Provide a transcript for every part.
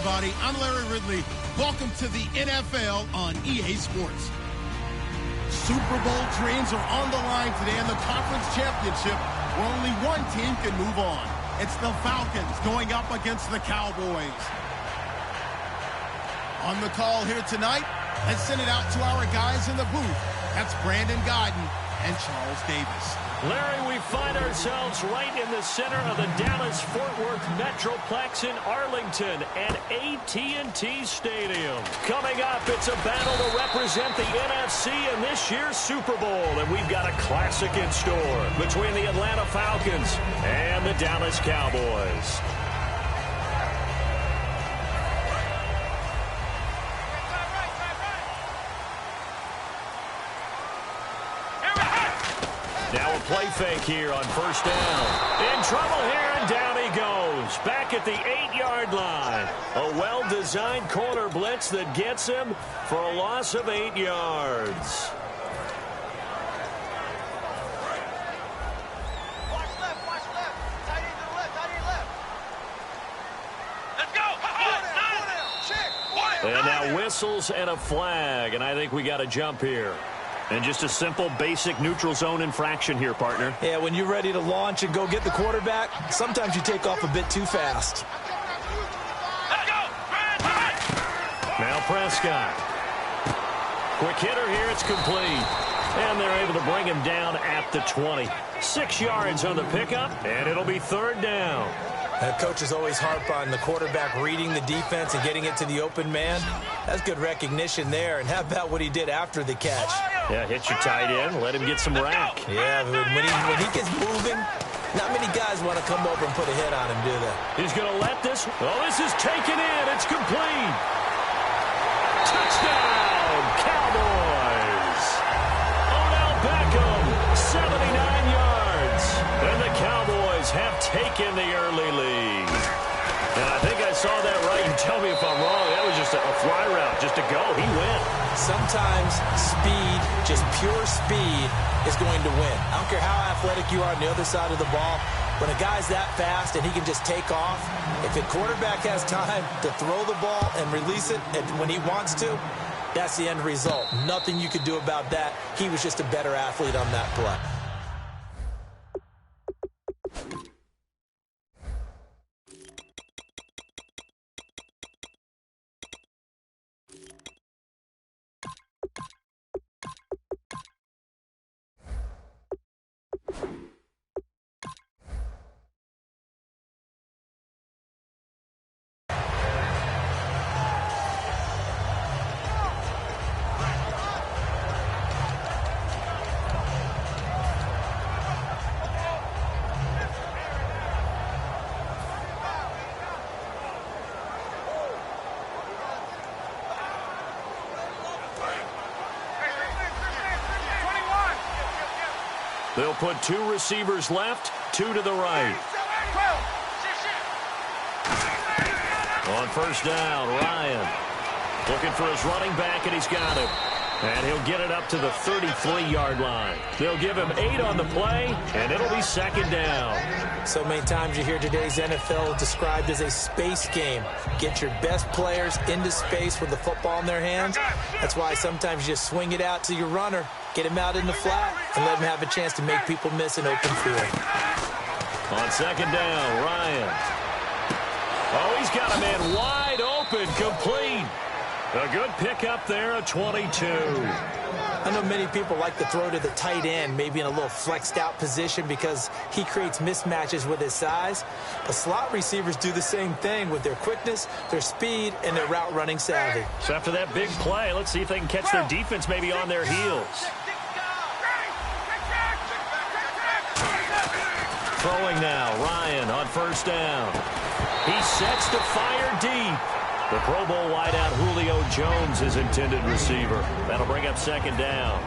everybody. I'm Larry Ridley. Welcome to the NFL on EA Sports. Super Bowl dreams are on the line today in the conference championship where only one team can move on. It's the Falcons going up against the Cowboys. On the call here tonight, let's send it out to our guys in the booth. That's Brandon Guyton and Charles Davis. Larry, we find ourselves right in the center of the Dallas-Fort Worth Metroplex in Arlington and AT&T Stadium. Coming up, it's a battle to represent the NFC in this year's Super Bowl, and we've got a classic in store between the Atlanta Falcons and the Dallas Cowboys. Now a play fake here on first down. In trouble here, and down he goes. Back at the 8-yard line. A well-designed corner blitz that gets him for a loss of 8 yards. Watch left. Tight end to the left, tight end left. Let's go. Check. And now whistles and a flag, and I think we got a jump here. And just a simple, basic neutral zone infraction here, partner. Yeah, when you're ready to launch and go get the quarterback, sometimes you take off a bit too fast. Now Prescott. Quick hitter here, it's complete. And they're able to bring him down at the 20. 6 yards on the pickup, and it'll be third down. Coaches always harp on the quarterback reading the defense and getting it to the open man. That's good recognition there. And how about what he did after the catch? Yeah, hit your tight end, let him get some rack. Yeah, when he gets moving, not many guys want to come over and put a hit on him, do they? He's going to let this. Oh, this is taken in. It's complete. Touchdown, Cowboys. Odell Beckham, 79 yards. And the Cowboys have taken the early lead. And I think I saw that right. You tell me if I'm wrong. That was just a fly route, just to go. He went. Sometimes speed, just pure speed, is going to win. I don't care how athletic you are on the other side of the ball. When a guy's that fast and he can just take off, if the quarterback has time to throw the ball and release it when he wants to, that's the end result. Nothing you could do about that. He was just a better athlete on that play. They'll put 2 receivers left, 2 to the right. On first down, Ryan looking for his running back, and he's got him. And he'll get it up to the 33-yard line. They'll give him 8 on the play, and it'll be second down. So many times you hear today's NFL described as a space game. Get your best players into space with the football in their hands. That's why sometimes you just swing it out to your runner, get him out in the flat, and let him have a chance to make people miss an open field. On second down, Ryan. Oh, he's got a man wide open, complete. A good pickup there, a 22. I know many people like to throw to the tight end, maybe in a little flexed out position because he creates mismatches with his size. But slot receivers do the same thing with their quickness, their speed, and their route running savvy. So after that big play, let's see if they can catch their defense maybe on their heels. Throwing now, Ryan on first down. He sets to fire deep. The Pro Bowl wideout Julio Jones is intended receiver. That'll bring up second down.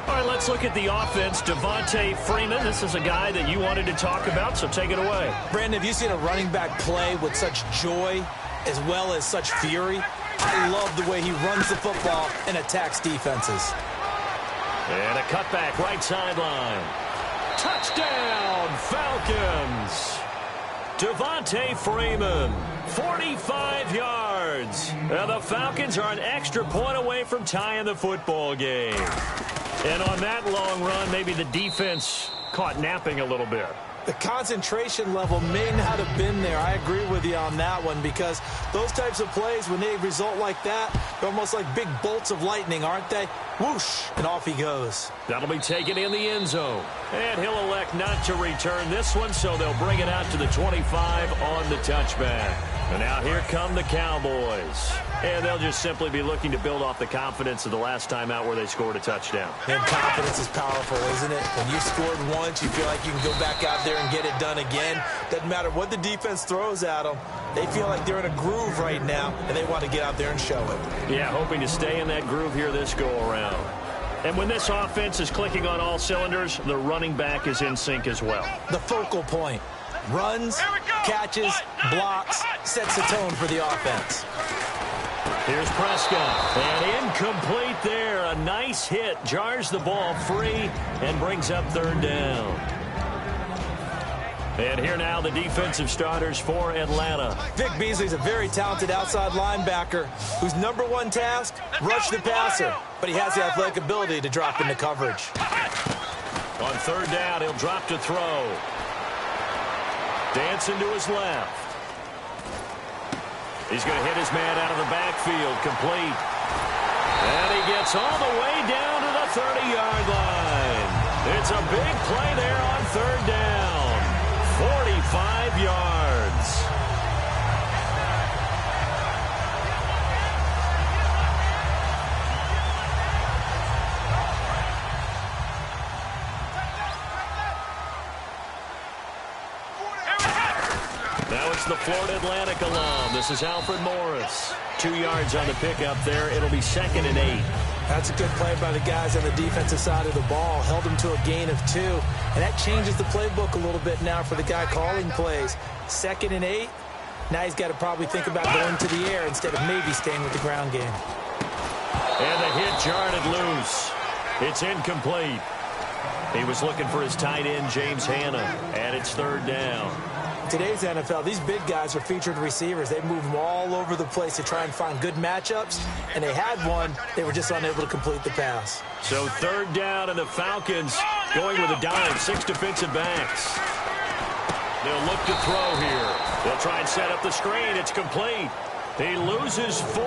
All right, let's look at the offense. Devontae Freeman, this is a guy that you wanted to talk about, so take it away. Brandon, have you seen a running back play with such joy as well as such fury? I love the way he runs the football and attacks defenses. And a cutback right sideline. Touchdown, Falcons! Devontae Freeman, 45 yards. And the Falcons are an extra point away from tying the football game. And on that long run, maybe the defense caught napping a little bit. The concentration level may not have been there. I agree with you on that one, because those types of plays, when they result like that, they're almost like big bolts of lightning, aren't they? Whoosh, and off he goes. That'll be taken in the end zone. And he'll elect not to return this one, so they'll bring it out to the 25 on the touchback. And now here come the Cowboys. And they'll just simply be looking to build off the confidence of the last time out where they scored a touchdown. And confidence is powerful, isn't it? When you scored once, you feel like you can go back out there and get it done again. Doesn't matter what the defense throws at them. They feel like they're in a groove right now, and they want to get out there and show it. Yeah, hoping to stay in that groove here this go-around. And when this offense is clicking on all cylinders, the running back is in sync as well. The focal point. Runs, catches, blocks, sets the tone for the offense. Here's Prescott, and incomplete there. A nice hit, jars the ball free, and brings up third down. And here now the defensive starters for Atlanta. Vic Beasley's a very talented outside linebacker whose number one task, rush the passer. But he has the athletic ability to drop into coverage. On third down, he'll drop to throw. Dancing to his left. He's going to hit his man out of the backfield, complete. And he gets all the way down to the 30-yard line. It's a big play there on third down. 45 yards. Now it's the Florida Atlantic alum. This is Alfred Morris. 2 yards on the pickup there. It'll be 2nd and 8. That's a good play by the guys on the defensive side of the ball. Held them to a gain of 2. And that changes the playbook a little bit now for the guy calling plays. 2nd and 8. Now he's got to probably think about going to the air instead of maybe staying with the ground game. And the hit jarred it loose. It's incomplete. He was looking for his tight end, James Hanna, and it's third down. Today's NFL, these big guys are featured receivers. They move them all over the place to try and find good matchups, and they had one. They were just unable to complete the pass. So third down, and the Falcons going with a dime, 6 defensive backs. They'll look to throw here. They'll try and set up the screen. It's complete. He loses 4,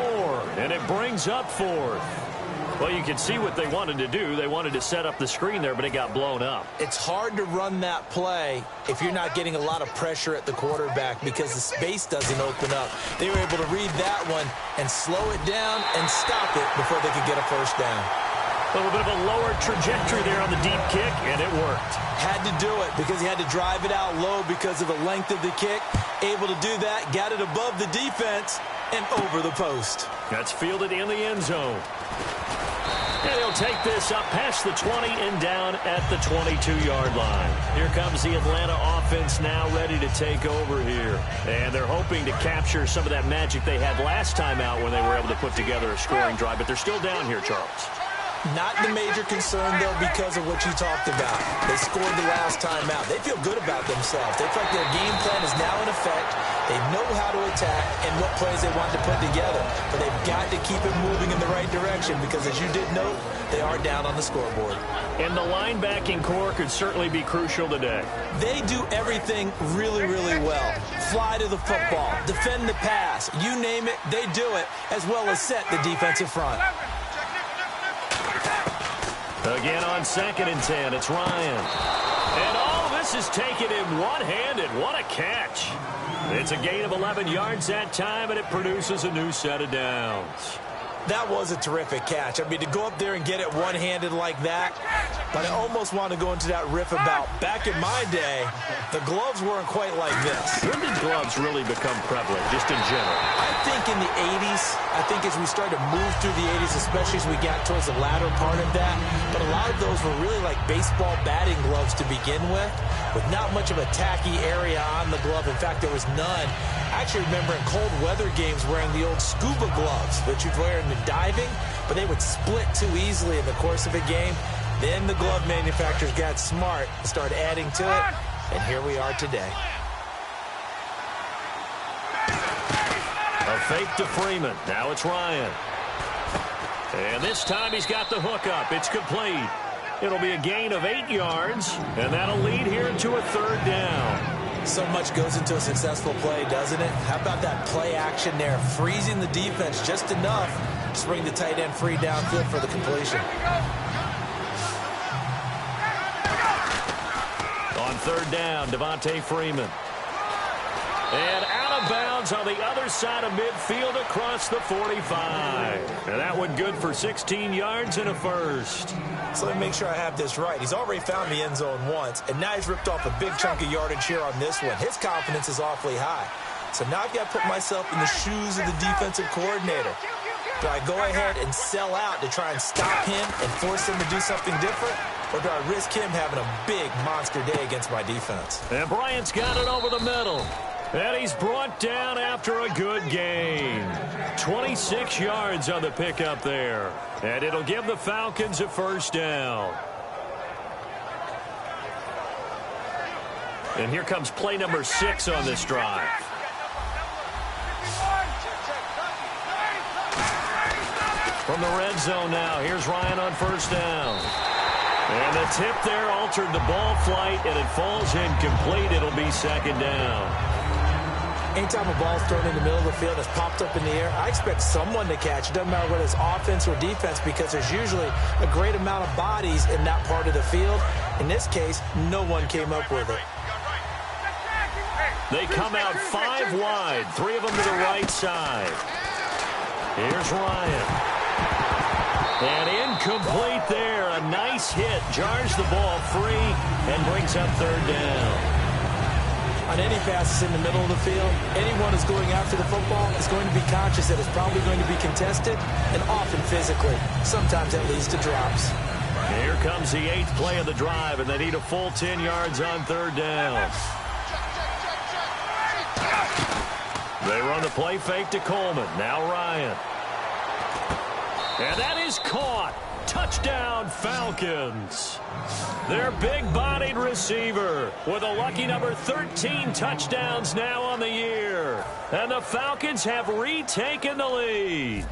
and it brings up 4th. Well, you can see what they wanted to do. They wanted to set up the screen there, but it got blown up. It's hard to run that play if you're not getting a lot of pressure at the quarterback because the space doesn't open up. They were able to read that one and slow it down and stop it before they could get a first down. A little bit of a lower trajectory there on the deep kick, and it worked. Had to do it because he had to drive it out low because of the length of the kick. Able to do that, got it above the defense and over the post. That's fielded in the end zone. And he'll take this up past the 20 and down at the 22-yard line. Here comes the Atlanta offense now ready to take over here. And they're hoping to capture some of that magic they had last time out when they were able to put together a scoring drive. But they're still down here, Charles. Not the major concern, though, because of what you talked about. They scored the last time out. They feel good about themselves. They feel like their game plan is now in effect. They know how to attack and what plays they want to put together. But they've got to keep it moving in the right direction because, as you did note, they are down on the scoreboard. And the linebacking core could certainly be crucial today. They do everything really, really well. Fly to the football, defend the pass, you name it, they do it, as well as set the defensive front. Again on 2nd and 10, it's Ryan. And all this is taken in one-handed. What a catch. It's a gain of 11 yards that time, and it produces a new set of downs. That was a terrific catch. I mean, to go up there and get it one-handed like that, but I almost want to go into that riff about back in my day, the gloves weren't quite like this. When did gloves really become prevalent, just in general? I think in the 80s. I think as we started to move through the 80s, especially as we got towards the latter part of that, but a lot of those were really like baseball batting gloves to begin with not much of a tacky area on the glove. In fact, there was none. I actually remember in cold weather games wearing the old scuba gloves that you'd wear in the diving, but they would split too easily in the course of a game. Then the glove manufacturers got smart and started adding to it, and here we are today. fake to Freeman. Now it's Ryan. And this time he's got the hook up. It's complete. It'll be a gain of 8 yards, and that'll lead here to a 3rd down. So much goes into a successful play, doesn't it? How about that play action there? Freezing the defense just enough to bring the tight end free downfield for the completion. On 3rd down, Devontae Freeman. And out of bounds on the other side of midfield across the 45. And that one good for 16 yards and a first. So let me make sure I have this right. He's already found the end zone once, and now he's ripped off a big chunk of yardage here on this one. His confidence is awfully high. So now I've got to put myself in the shoes of the defensive coordinator. Do I go ahead and sell out to try and stop him and force him to do something different? Or do I risk him having a big monster day against my defense? And Bryant's got it over the middle. And he's brought down after a good gain. 26 yards on the pickup there. And it'll give the Falcons a 1st down. And here comes play number 6 on this drive. From the red zone now, here's Ryan on 1st down. And the tip there altered the ball flight, and it falls incomplete. It'll be 2nd down. Anytime a ball's thrown in the middle of the field, it's popped up in the air, I expect someone to catch. It doesn't matter whether it's offense or defense, because there's usually a great amount of bodies in that part of the field. In this case, no one came up with it. They come out 5 wide, 3 of them to the right side. Here's Ryan. And incomplete there. A nice hit. Jars the ball free and brings up 3rd down. On any passes in the middle of the field, anyone who's going after the football is going to be conscious that it's probably going to be contested, and often physically. Sometimes that leads to drops. Here comes the 8th play of the drive, and they need a full 10 yards on 3rd down. They run the play fake to Coleman. Now Ryan. And that is caught. Touchdown, Falcons. Their big-bodied receiver with a lucky number 13 touchdowns now on the year. And the Falcons have retaken the lead.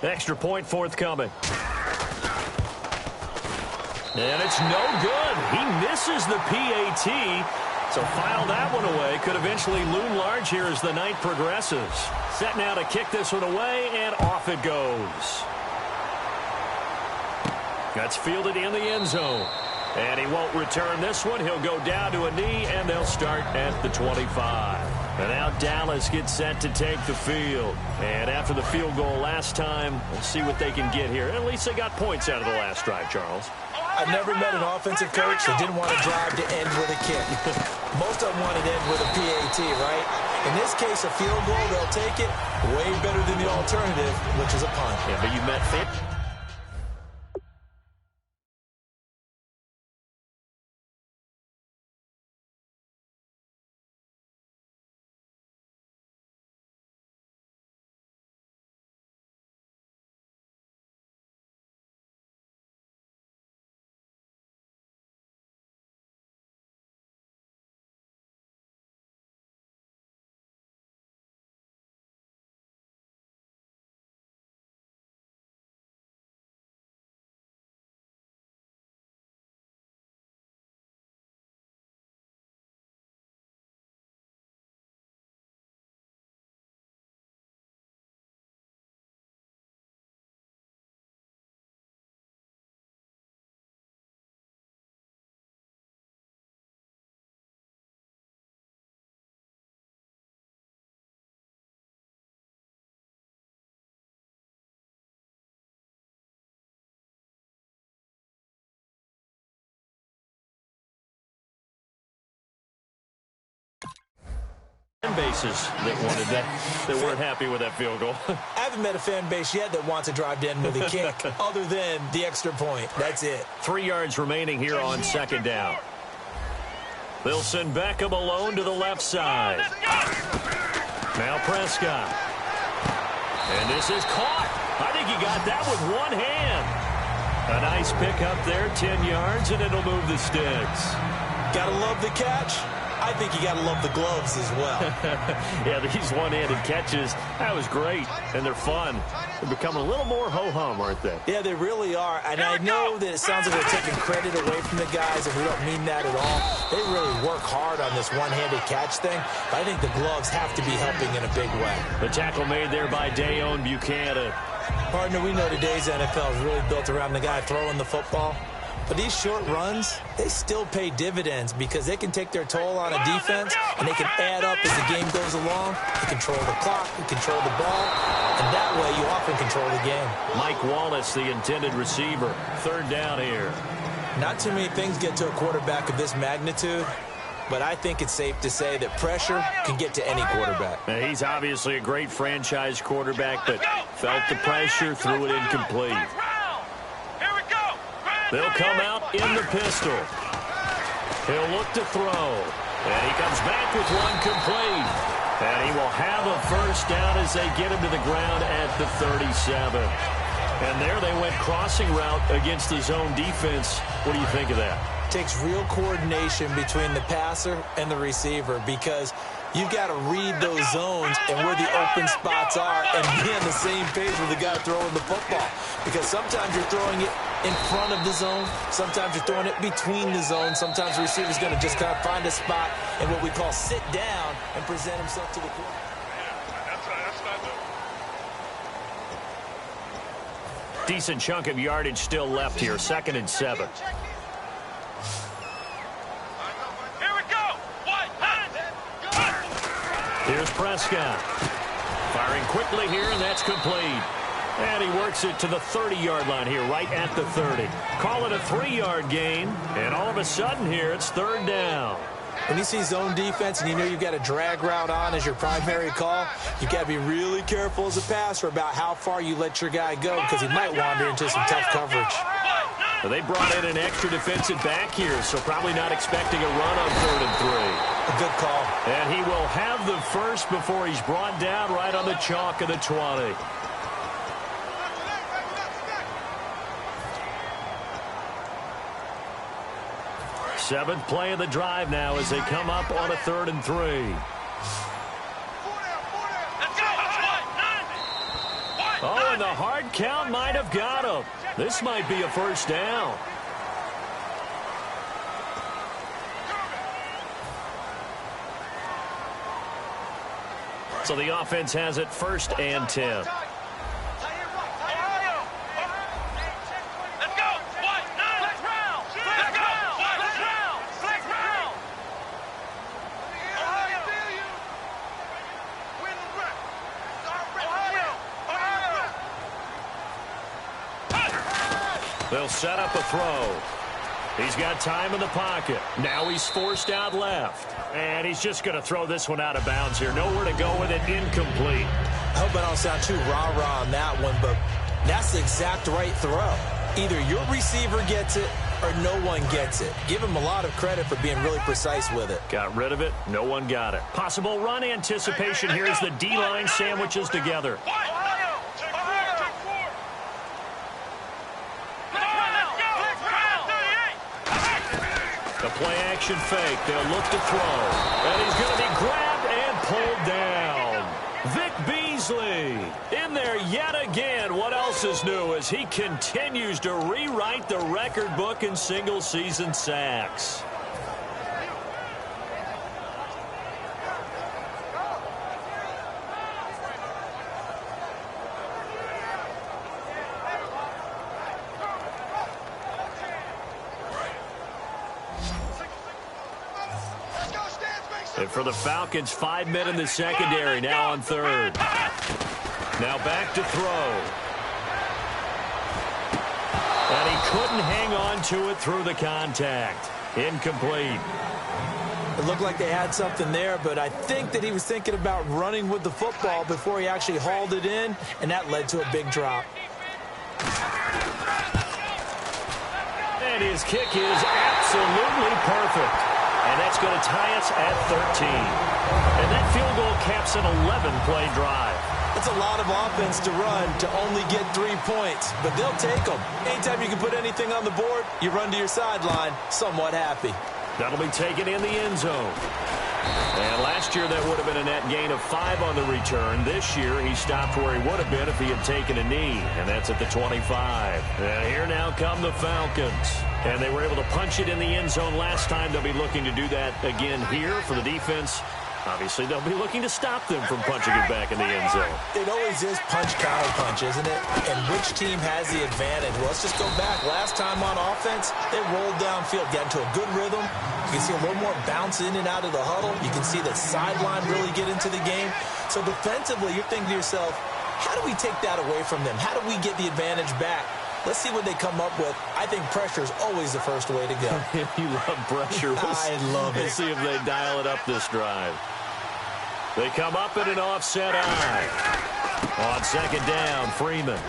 Extra point forthcoming. And it's no good. He misses the PAT. So file that one away. Could eventually loom large here as the night progresses. Set now to kick this one away, and off it goes. That's fielded in the end zone. And he won't return this one. He'll go down to a knee, and they'll start at the 25. And now Dallas gets set to take the field. And after the field goal last time, we'll see what they can get here. At least they got points out of the last drive, Charles. I've never met an offensive coach that didn't want to drive to end with a kick. Most of them want to end with a PAT, right? In this case, a field goal, they'll take it. Way better than the alternative, which is a punt. Yeah, but you met fit. Fan bases that wanted that weren't happy with that field goal. I haven't met a fan base yet that wants to drive to end with a kick other than the extra point. That's it. 3 yards remaining here on 2nd down. They'll send Beckham alone to the left side. Now Prescott. And this is caught. I think he got that with one hand. A nice pick up there, 10 yards, and it'll move the sticks. Gotta love the catch. I think you got to love the gloves as well. Yeah, these one-handed catches, that was great, and they're fun. They're becoming a little more ho-hum, aren't they? Yeah, they really are, and I know that it sounds like we're taking credit away from the guys, and we don't mean that at all. They really work hard on this one-handed catch thing, but I think the gloves have to be helping in a big way. The tackle made there by Dayon Buchanan. Partner, we know today's NFL is really built around the guy throwing the football. But these short runs, they still pay dividends because they can take their toll on a defense, and they can add up as the game goes along. They control the clock, they control the ball, and that way you often control the game. Mike Wallace, the intended receiver. Third down here. Not too many things get to a quarterback of this magnitude, but I think it's safe to say that pressure can get to any quarterback. Now, he's obviously a great franchise quarterback, but felt the pressure, threw it incomplete. They'll come out in the pistol. He'll look to throw. And he comes back with one complete. And he will have a first down as they get him to the ground at the 37. And there they went crossing route against the zone defense. What do you think of that? Takes real coordination between the passer and the receiver because you've got to read those zones and where the open spots are and be on the same page with the guy throwing the football. Because sometimes you're throwing it in front of the zone. Sometimes you're throwing it between the zones. Sometimes the receiver's going to just kind of find a spot and what we call sit down and present himself to the quarterback. Decent chunk of yardage still left here. 2nd and 7. Here's Prescott. Firing quickly here, and that's complete. And he works it to the 30-yard line here, right at the 30. Call it a 3-yard gain, and all of a sudden here, it's 3rd down. When you see zone defense and you know you've got a drag route on as your primary call, you've got to be really careful as a passer about how far you let your guy go because he might wander into some tough coverage. Well, they brought in an extra defensive back here, so probably not expecting a run on 3rd and 3. A good call. And he will have the first before he's brought down right on the chalk of the 20. Seventh play of the drive now as they come up on a 3rd and 3. Oh, and the hard count might have got him. This might be a first down. So the offense has it 1st and 10. They'll set up a throw. He's got time in the pocket. Now he's forced out left. And he's just going to throw this one out of bounds here. Nowhere to go with it. Incomplete. I hope I don't sound too rah-rah on that one, but that's the exact right throw. Either your receiver gets it or no one gets it. Give him a lot of credit for being really precise with it. Got rid of it. No one got it. Possible run anticipation here as the D-line sandwiches together. The play-action fake. They'll look to throw. And he's going to be grabbed and pulled down. Vic Beasley in there yet again. What else is new as he continues to rewrite the record book in single-season sacks. And for the Falcons, 5 men in the secondary, now on 3rd. Now back to throw. And he couldn't hang on to it through the contact. Incomplete. It looked like they had something there, but I think that he was thinking about running with the football before he actually hauled it in, and that led to a big drop. And his kick is absolutely perfect. And that's going to tie us at 13. And that field goal caps an 11-play drive. That's a lot of offense to run to only get 3 points, but they'll take them. Anytime you can put anything on the board, you run to your sideline somewhat happy. That'll be taken in the end zone. And last year, that would have been a net gain of 5 on the return. This year, he stopped where he would have been if he had taken a knee, and that's at the 25. And here now come the Falcons. And they were able to punch it in the end zone last time. They'll be looking to do that again here for the defense. Obviously, they'll be looking to stop them from punching it back in the end zone. It always is punch-counter-punch, isn't it? And which team has the advantage? Well, let's just go back. Last time on offense, they rolled downfield, got into a good rhythm. You can see a little more bounce in and out of the huddle. You can see the sideline really get into the game. So defensively, you're thinking to yourself, how do we take that away from them? How do we get the advantage back? Let's see what they come up with. I think pressure is always the first way to go. You love pressure. I love it. We'll see if they dial it up this drive. They come up in an offset eye. On second down, Freeman.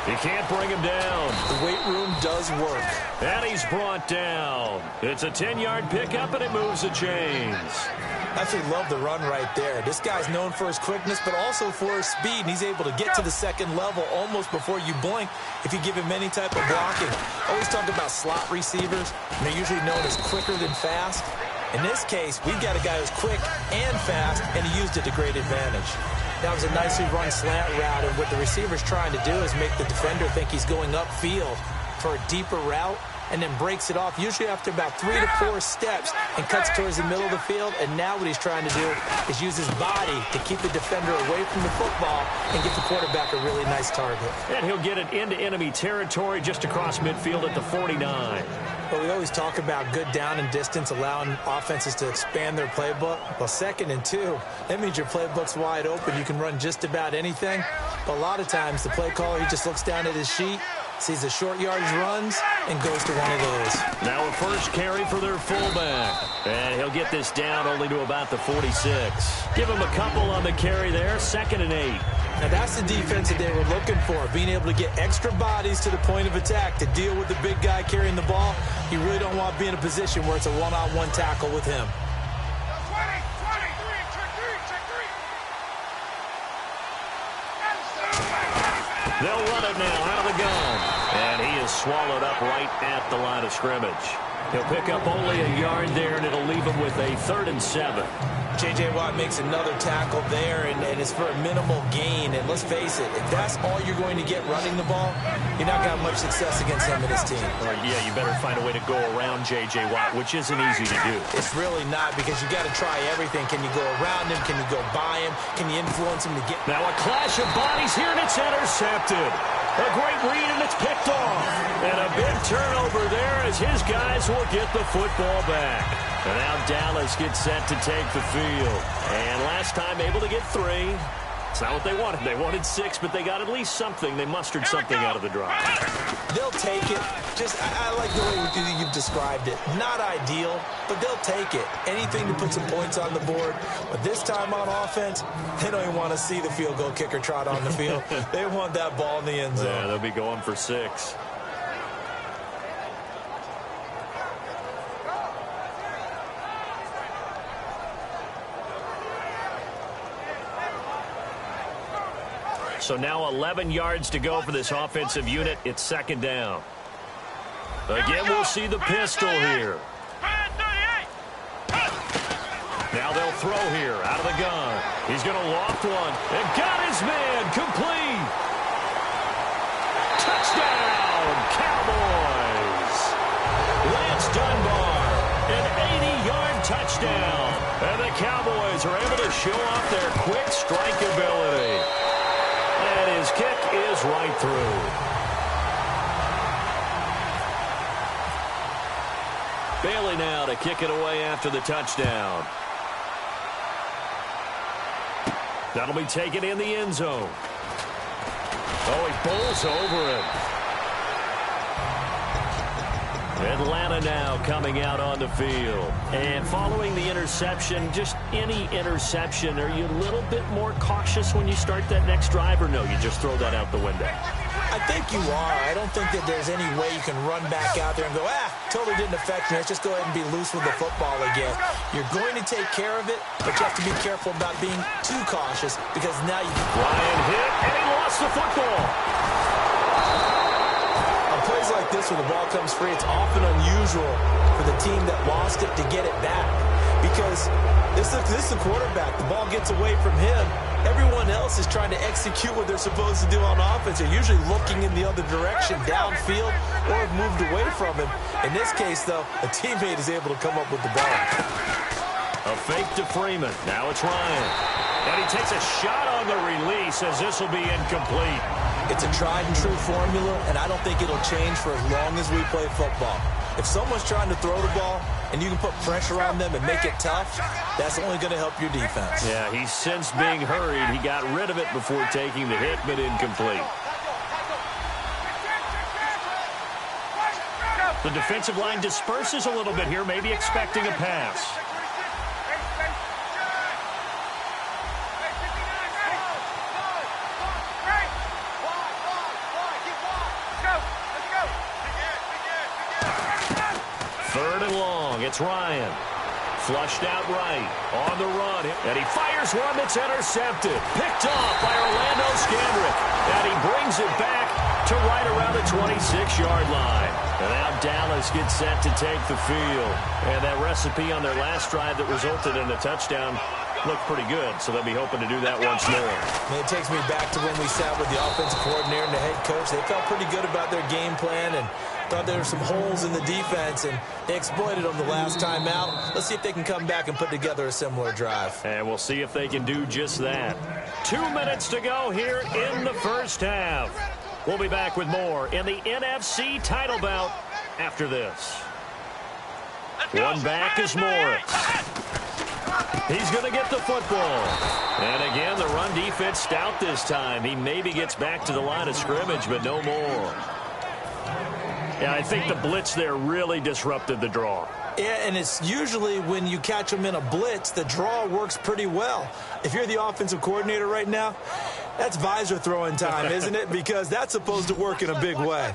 He can't bring him down. The weight room does work. And he's brought down. It's a 10-yard pickup, and it moves the chains. I actually love the run right there. This guy's known for his quickness, but also for his speed, and he's able to get to the second level almost before you blink if you give him any type of blocking. I always talk about slot receivers, and they're usually known as quicker than fast. In this case, we've got a guy who's quick and fast, and he used it to great advantage. That was a nicely run slant route, and what the receiver's trying to do is make the defender think he's going upfield for a deeper route, and then breaks it off, usually after about 3 to 4 steps, and cuts towards the middle of the field. And now what he's trying to do is use his body to keep the defender away from the football and get the quarterback a really nice target. And he'll get it into enemy territory just across midfield at the 49. But we always talk about good down and distance, allowing offenses to expand their playbook. Well, 2nd and 2, that means your playbook's wide open. You can run just about anything. But a lot of times, the play caller, he just looks down at his sheet, sees the short yardage runs, and goes to one of those. Now a first carry for their fullback. And he'll get this down only to about the 46. Give him a couple on the carry there, 2nd and 8. Now that's the defense that they were looking for, being able to get extra bodies to the point of attack to deal with the big guy carrying the ball. You really don't want to be in a position where it's a one-on-one tackle with him. They'll run it now out of the gun. And he is swallowed up right at the line of scrimmage. He'll pick up only a yard there, and it'll leave him with a 3rd and 7. J.J. Watt makes another tackle there, and it's for a minimal gain. And let's face it, if that's all you're going to get running the ball, you're not going to have much success against him and his team. Yeah, you better find a way to go around J.J. Watt, which isn't easy to do. It's really not, because you got to try everything. Can you go around him? Can you go by him? Can you influence him to get... Now a clash of bodies here, and it's intercepted. A great read, and it's picked off. And a big turnover there as his guys will get the football back. And now Dallas gets set to take the field. And last time able to get 3. It's not what they wanted. They wanted 6, but they got at least something. They mustered something out of the drive. They'll take it. I like the way you've described it. Not ideal, but they'll take it. Anything to put some points on the board. But this time on offense, they don't even want to see the field goal kicker trot on the field. They want that ball in the end zone. Yeah, they'll be going for 6. So now 11 yards to go for this offensive unit. It's 2nd down. Again, we'll see the pistol here. Now they'll throw here out of the gun. He's going to loft one. And got his man complete. Touchdown, Cowboys. Lance Dunbar, an 80-yard touchdown. And the Cowboys are able to show off their quick strike ability. And his kick is right through. Bailey now to kick it away after the touchdown. That'll be taken in the end zone. Oh, he bowls over him. Atlanta now coming out on the field. And following the interception, just any interception, are you a little bit more cautious when you start that next drive, or no, you just throw that out the window? I think you are. I don't think that there's any way you can run back out there and go, totally didn't affect me. Let's just go ahead and be loose with the football again. You're going to take care of it, but you have to be careful about being too cautious, because now you... Ryan hit, and he lost the football. A plays like this where the ball comes free, it's often unusual for the team that lost it to get it back. Because this is the quarterback. The ball gets away from him. Everyone else is trying to execute what they're supposed to do on offense. They're usually looking in the other direction, downfield, or have moved away from him. In this case, though, a teammate is able to come up with the ball. A fake to Freeman. Now it's Ryan. And he takes a shot on the release as this will be incomplete. It's a tried-and-true formula, and I don't think it'll change for as long as we play football. If someone's trying to throw the ball and you can put pressure on them and make it tough, that's only going to help your defense. Yeah, he sensed being hurried. He got rid of it before taking the hit, but incomplete. The defensive line disperses a little bit here, maybe expecting a pass. Third and long. It's Ryan. Flushed out right. On the run. And he fires one that's intercepted. Picked off by Orlando Scandrick. And he brings it back to right around the 26-yard line. And now Dallas gets set to take the field. And that recipe on their last drive that resulted in a touchdown looked pretty good, so they'll be hoping to do that once more. And it takes me back to when we sat with the offensive coordinator and the head coach. They felt pretty good about their game plan and thought there were some holes in the defense, and they exploited them the last time out. Let's see if they can come back and put together a similar drive. And we'll see if they can do just that. 2 minutes to go here in the first half. We'll be back with more in the NFC title bout after this. One back is Morris. He's going to get the football. And again, the run defense stout this time. He maybe gets back to the line of scrimmage, but no more. Yeah, I think the blitz there really disrupted the draw. Yeah, and it's usually when you catch them in a blitz, the draw works pretty well. If you're the offensive coordinator right now, that's visor throwing time, isn't it? Because that's supposed to work in a big way.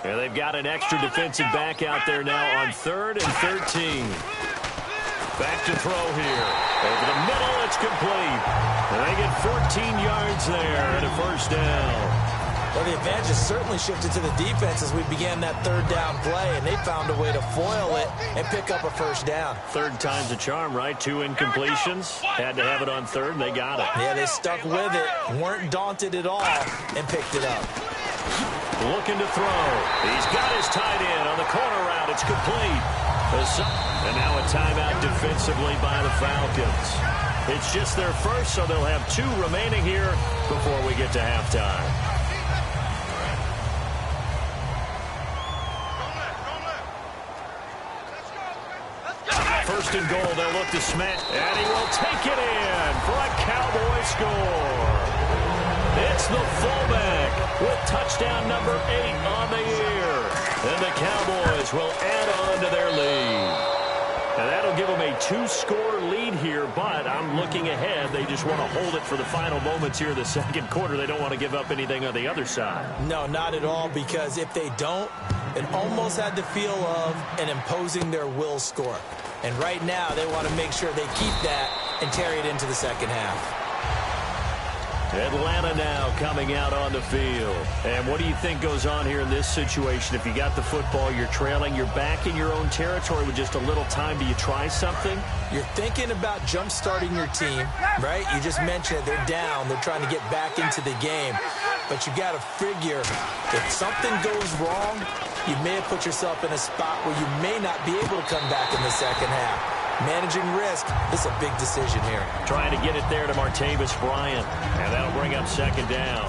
And they've got an extra defensive back out there now on 3rd and 13. Back to throw here. Over the middle, it's complete. And they get 14 yards there and a first down. Well, the advantage has certainly shifted to the defense as we began that third down play, and they found a way to foil it and pick up a first down. Third time's a charm, right? 2 incompletions. Had to have it on 3rd, and they got it. Yeah, they stuck with it, weren't daunted at all, and picked it up. Looking to throw. He's got his tight end on the corner route. It's complete. And now a timeout defensively by the Falcons. It's just their first, so they'll have 2 remaining here before we get to halftime. First and goal, they'll look to smash, and he will take it in for a Cowboy score. It's the fullback with touchdown number 8 on the year. And the Cowboys will add on to their lead. And that'll give them a 2-score lead here, but I'm looking ahead. They just want to hold it for the final moments here in the second quarter. They don't want to give up anything on the other side. No, not at all, because if they don't, it almost had the feel of an imposing their will score. And right now, they want to make sure they keep that and carry it into the second half. Atlanta now coming out on the field. And what do you think goes on here in this situation? If you got the football, you're trailing, you're back in your own territory with just a little time. Do you try something? You're thinking about jump-starting your team, right? You just mentioned it. They're down. They're trying to get back into the game. But you got to figure if something goes wrong, you may have put yourself in a spot where you may not be able to come back in the second half. Managing risk is a big decision here. Trying to get it there to Martavis Bryant. And that'll bring up second down.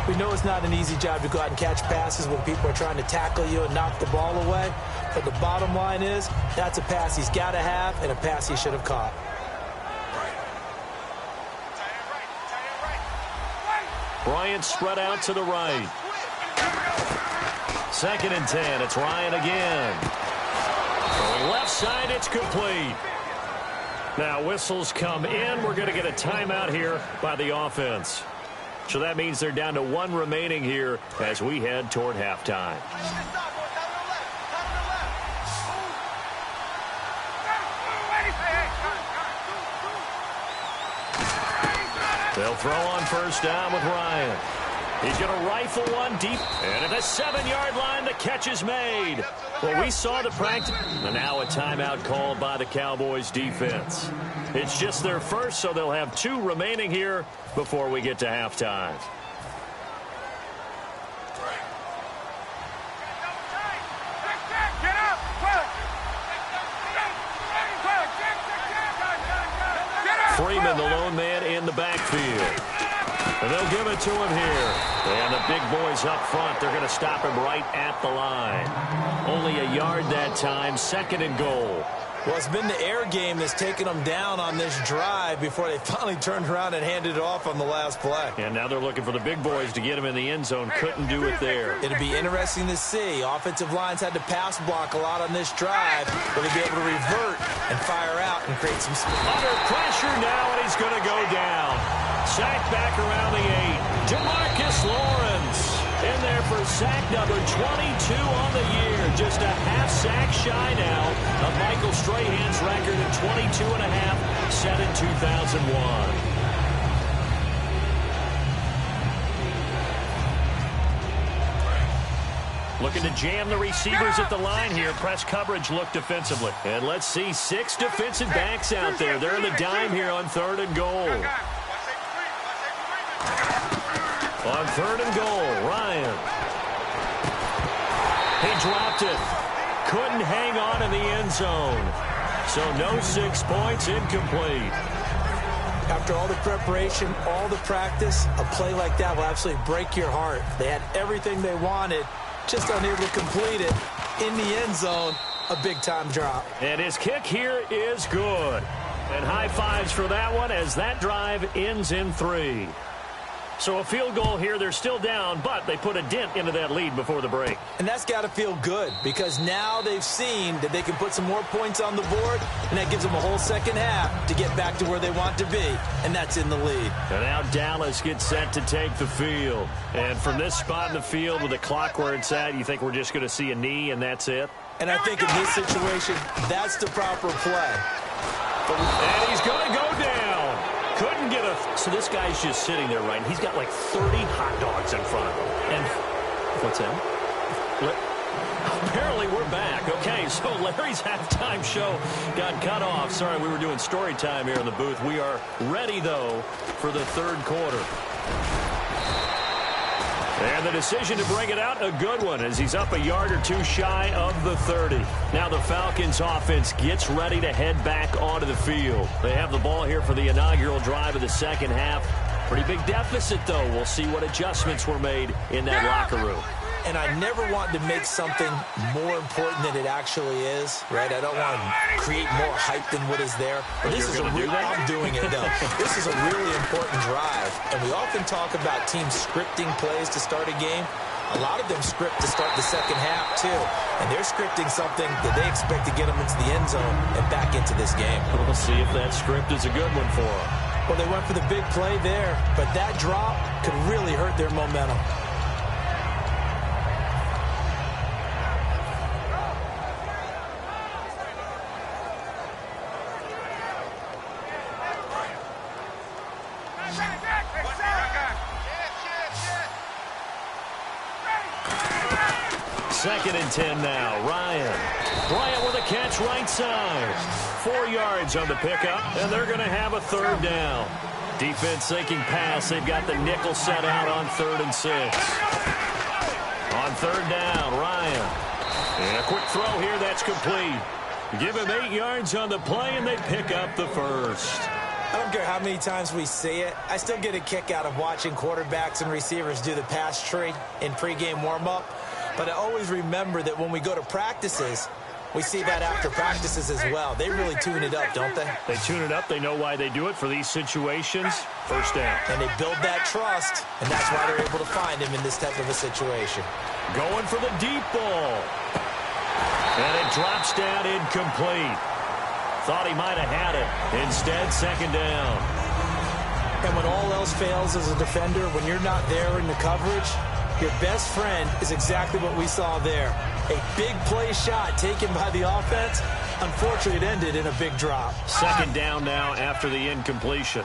We know it's not an easy job to go out and catch passes when people are trying to tackle you and knock the ball away. But the bottom line is, that's a pass he's got to have and a pass he should have caught. Bryant spread out to the right. 2nd and 10. It's Ryan again. Going left side, it's complete. Now whistles come in. We're going to get a timeout here by the offense. So that means they're down to 1 remaining here as we head toward halftime. They'll throw on first down with Ryan. He's going to rifle one deep. And at the 7-yard line, the catch is made. Well, we saw the practice. And now a timeout called by the Cowboys defense. It's just their first, so they'll have 2 remaining here before we get to halftime. Freeman, the lone man in the backfield. And they'll give it to him here. And the big boys up front, they're going to stop him right at the line. Only a yard that time, 2nd and goal. Well, it's been the air game that's taken them down on this drive before they finally turned around and handed it off on the last play. And now they're looking for the big boys to get him in the end zone. Couldn't do it there. It'll be interesting to see. Offensive lines had to pass block a lot on this drive. Will they be able to revert and fire out and create some space? Under pressure now, and he's going to go down. Sacked back around the 8. DeMarcus Lawrence in there for sack number 22 on the year. Just a half sack shy now of Michael Strahan's record at 22.5, set in 2001. Looking to jam the receivers at the line here. Press coverage look defensively. And let's see 6 defensive backs out there. They're in the dime here on 3rd and goal. On 3rd and goal, Ryan. He dropped it. Couldn't hang on in the end zone. So no 6 points, incomplete. After all the preparation, all the practice, a play like that will absolutely break your heart. They had everything they wanted, just unable to complete it. In the end zone, a big-time drop. And his kick here is good. And high fives for that one as that drive ends in 3. So a field goal here, they're still down, but they put a dent into that lead before the break. And that's got to feel good because now they've seen that they can put some more points on the board, and that gives them a whole second half to get back to where they want to be, and that's in the lead. And now Dallas gets set to take the field. And from this spot in the field with the clock where it's at, you think we're just going to see a knee and that's it? And I think in this situation, that's the proper play. And he's going to go down. Couldn't get a... So this guy's just sitting there, right? He's got like 30 hot dogs in front of him. And what's that? Apparently we're back. Okay, so Larry's halftime show got cut off. Sorry, we were doing story time here in the booth. We are ready, though, for the 3rd quarter. And the decision to bring it out, a good one, as he's up a yard or 2 shy of the 30. Now the Falcons offense gets ready to head back onto the field. They have the ball here for the inaugural drive of the 2nd half. Pretty big deficit, though. We'll see what adjustments were made in that locker room. And I never want to make something more important than it actually is, right? I don't want to create more hype than what is there. But this is I'm doing it, though. This is a really important drive. And we often talk about teams scripting plays to start a game. A lot of them script to start the 2nd half, too. And they're scripting something that they expect to get them into the end zone and back into this game. We'll see if that script is a good one for them. Well, they went for the big play there, but that drop could really hurt their momentum. Second and 10 now. Ryan. Bryant with a catch right side. 4 yards on the pickup, and they're going to have a 3rd down. Defense thinking pass. They've got the nickel set out on 3rd and 6. On 3rd down, Ryan. And a quick throw here. That's complete. Give him 8 yards on the play, and they pick up the 1st. I don't care how many times we see it. I still get a kick out of watching quarterbacks and receivers do the pass tree in pregame warm-up. But I always remember that when we go to practices, we see that after practices as well. They really tune it up, don't they? They tune it up. They know why they do it for these situations. 1st down. And they build that trust, and that's why they're able to find him in this type of a situation. Going for the deep ball. And it drops down incomplete. Thought he might have had it. Instead, 2nd down. And when all else fails as a defender, when you're not there in the coverage, your best friend is exactly what we saw there. A big play shot taken by the offense. Unfortunately, it ended in a big drop. 2nd down now after the incompletion.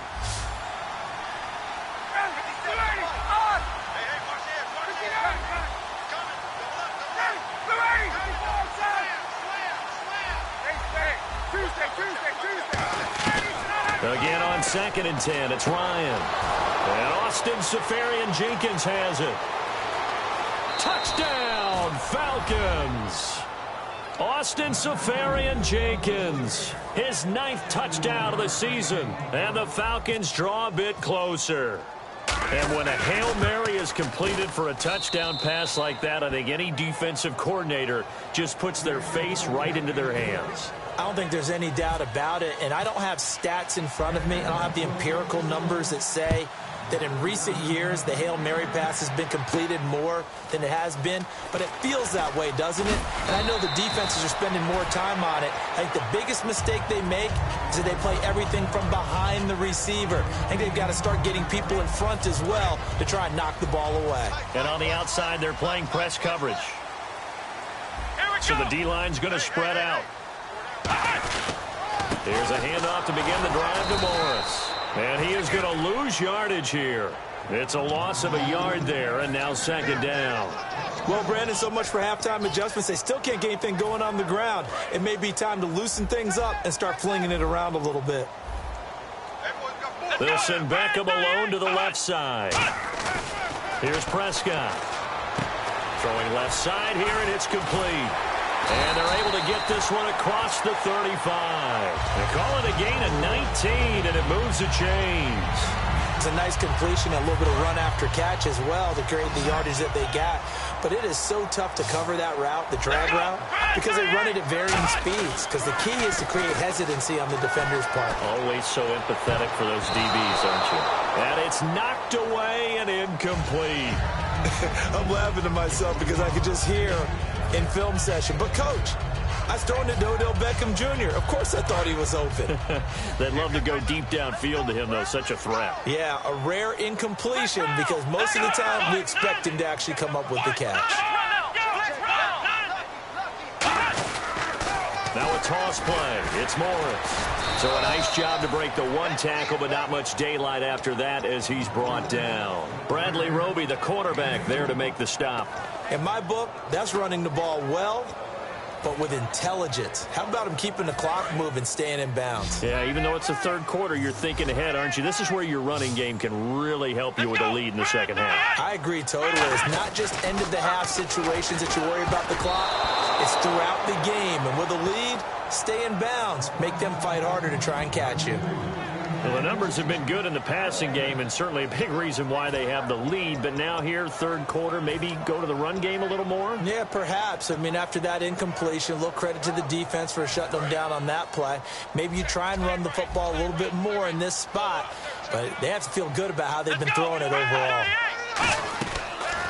Again on 2nd and 10, it's Ryan. And Austin Seferian-Jenkins has it. Touchdown, Falcons! Austin Seferian-Jenkins, his 9th touchdown of the season, and the Falcons draw a bit closer. And when a Hail Mary is completed for a touchdown pass like that, I think any defensive coordinator just puts their face right into their hands. I don't think there's any doubt about it, and I don't have stats in front of me. I don't have the empirical numbers that say that in recent years the Hail Mary pass has been completed more than it has been, but it feels that way, doesn't it? And I know the defenses are spending more time on it. I think the biggest mistake they make is that they play everything from behind the receiver. I think they've got to start getting people in front as well to try and knock the ball away. And on the outside, they're playing press coverage. So the D-line's going to spread out. Here's a handoff to begin the drive to Morris. And he is going to lose yardage here. It's a loss of a yard there, and now 2nd down. Well, Brandon, so much for halftime adjustments. They still can't get anything going on the ground. It may be time to loosen things up and start flinging it around a little bit. They'll send Beckham alone to the left side. Here's Prescott. Throwing left side here, and it's complete. And they're able to get this one across the 35. They call it a gain of 19, and it moves the chains. It's a nice completion, a little bit of run after catch as well to create the yardage that they got. But it is so tough to cover that route, the drag route, because they run it at varying speeds. Because the key is to create hesitancy on the defender's part. Always so empathetic for those DBs, aren't you? And it's knocked away and incomplete. I'm laughing to myself because I could just hear in film session. But, Coach, I was throwing it to Odell Beckham Jr. Of course I thought he was open. They'd love to go deep downfield to him, though. Such a threat. Yeah, a rare incompletion because most of the time we expect him to actually come up with the catch. Now a toss play. It's Morris. So a nice job to break the one tackle, but not much daylight after that as he's brought down. Bradley Roby, the quarterback, there to make the stop. In my book, that's running the ball well, but with intelligence. How about him keeping the clock moving, staying in bounds? Yeah, even though it's the 3rd quarter, you're thinking ahead, aren't you? This is where your running game can really help you with a lead in the 2nd half. I agree totally. It's not just end-of-the-half situations that you worry about the clock. It's throughout the game. And with a lead, stay in bounds. Make them fight harder to try and catch you. Well, the numbers have been good in the passing game, and certainly a big reason why they have the lead. But now here, 3rd quarter, maybe go to the run game a little more? Yeah, perhaps. I mean, after that incompletion, a little credit to the defense for shutting them down on that play. Maybe you try and run the football a little bit more in this spot, but they have to feel good about how they've been throwing it overall.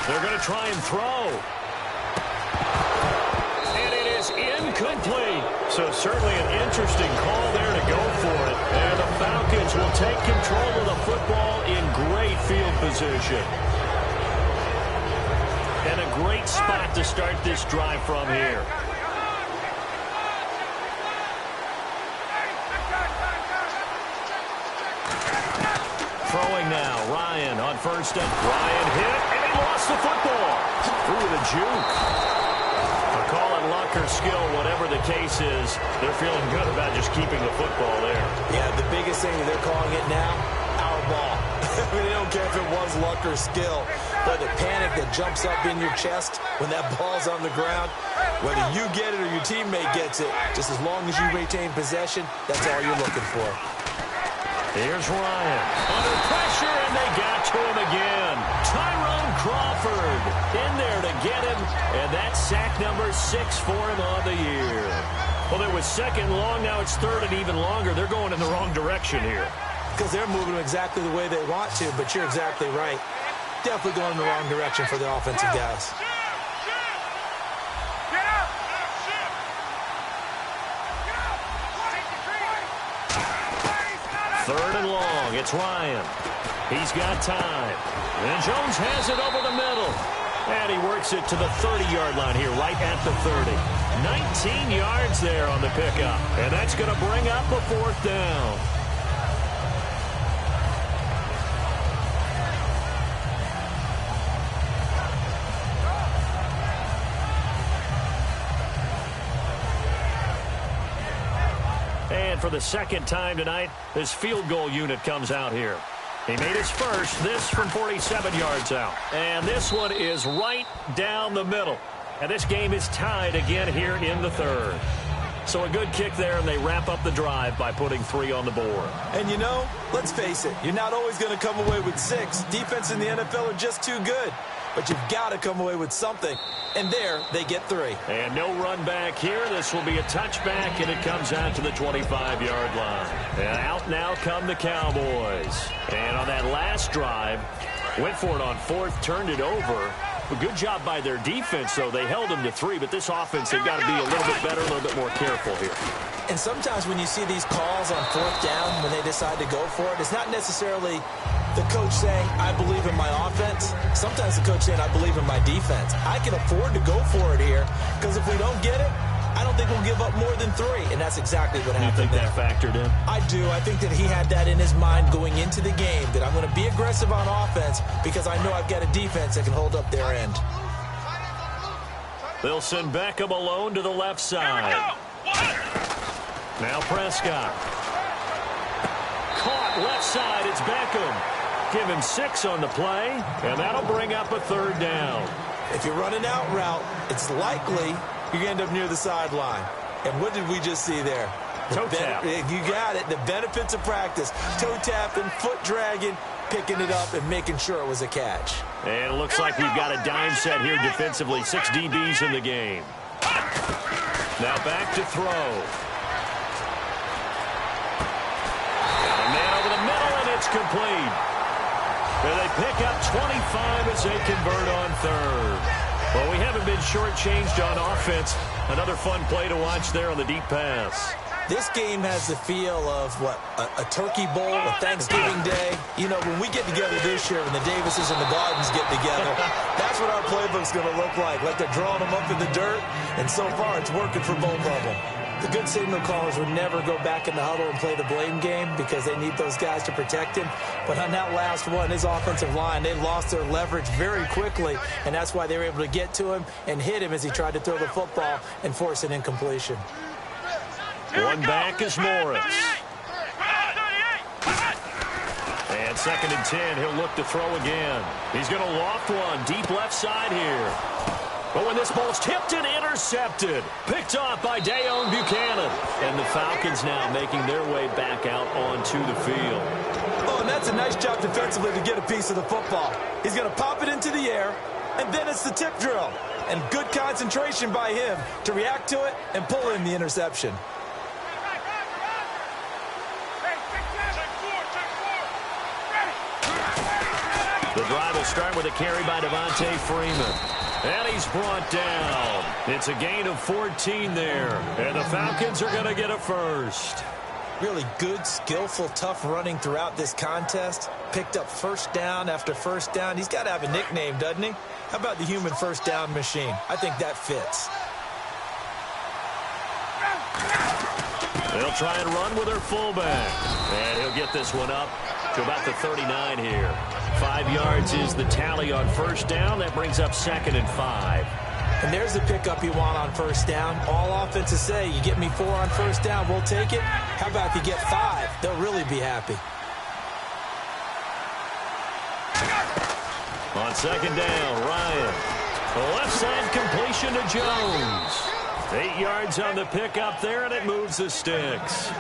They're going to try and throw. And it is incomplete. So certainly an interesting call there to go for it. And the Falcons will take control of the football in great field position. And a great spot to start this drive from here. Throwing now, Ryan on 1st down. Ryan hit, and he lost the football. Through the juke. Call it luck or skill, whatever the case is, they're feeling good about just keeping the football there. Yeah, the biggest thing that they're calling it now, our ball. I mean, they don't care if it was luck or skill, but the panic that jumps up in your chest when that ball's on the ground, whether you get it or your teammate gets it, just as long as you retain possession, that's all you're looking for. Here's Ryan. Under pressure, and they got to him again. Tyrone Crawford in there to get him, and that's sack number 6 for him on the year. Well, it was 2nd and long. Now it's 3rd and even longer. They're going in the wrong direction here. Because they're moving exactly the way they want to, but you're exactly right. Definitely going in the wrong direction for the offensive guys. 3rd and long. It's Ryan. He's got time. And Jones has it over the middle. And he works it to the 30-yard line here, right at the 30. 19 yards there on the pickup. And that's going to bring up a 4th down. And And for the second time tonight, this field goal unit comes out here. He made his first, this from 47 yards out. And this one is right down the middle. And this game is tied again here in the third. So a good kick there, and they wrap up the drive by putting 3 on the board. And you know, let's face it, you're not always going to come away with 6. Defense in the NFL are just too good. But you've got to come away with something. And there, they get 3. And no run back here. This will be a touchback, and it comes out to the 25-yard line. And out now come the Cowboys. And on that last drive, went for it on 4th, turned it over. A good job by their defense, though. They held them to 3, but this offense, they've got to be a little bit better, a little bit more careful here. And sometimes when you see these calls on 4th down, when they decide to go for it, it's not necessarily the coach saying, I believe in my offense. Sometimes the coach saying, I believe in my defense. I can afford to go for it here, because if we don't get it, I don't think we'll give up more than 3, and that's exactly what happened. You think that factored in? I do. I think that he had that in his mind going into the game, that I'm going to be aggressive on offense because I know I've got a defense that can hold up their end. They'll send Beckham alone to the left side. Now Prescott. Caught left side. It's Beckham. Give him 6 on the play, and that'll bring up a 3rd down. If you're running out route, it's likely you end up near the sideline. And what did we just see there? Toe tap. You got it. The benefits of practice. Toe tapping, foot dragging, picking it up, and making sure it was a catch. And it looks like we've got a dime set here defensively. 6 DBs in the game. Now back to throw. Got a man over the middle, and it's complete. And they pick up 25 as they convert on 3rd. Well, we haven't been shortchanged on offense. Another fun play to watch there on the deep pass. This game has the feel of, what, a turkey bowl, a Thanksgiving day. You know, when we get together this year and the Davises and the Gardens get together, that's what our playbook's going to look like they're drawing them up in the dirt, and so far it's working for both of them. The good signal callers would never go back in the huddle and play the blame game because they need those guys to protect him. But on that last one, his offensive line, they lost their leverage very quickly, and that's why they were able to get to him and hit him as he tried to throw the football and force an incompletion. One back is Morris. And 2nd and 10, he'll look to throw again. He's going to loft one deep left side here. But when this ball's tipped and intercepted, picked off by Dayon Buchanan. And the Falcons now making their way back out onto the field. Oh, and that's a nice job defensively to get a piece of the football. He's going to pop it into the air, and then it's the tip drill. And good concentration by him to react to it and pull in the interception. The drive will start with a carry by Devontae Freeman. And he's brought down. It's a gain of 14 there. And the Falcons are going to get a first. Really good, skillful, tough running throughout this contest. Picked up first down after first down. He's got to have a nickname, doesn't he? How about the human first down machine? I think that fits. They'll try and run with their fullback. And he'll get this one up to about the 39 here. 5 yards is the tally on first down. That brings up 2nd and 5. And there's the pickup you want on first down. All offenses say, you get me 4 on first down, we'll take it. How about if you get 5? They'll really be happy. On 2nd down, Ryan. The left side completion to Jones. 8 yards on the pickup there, and it moves the sticks.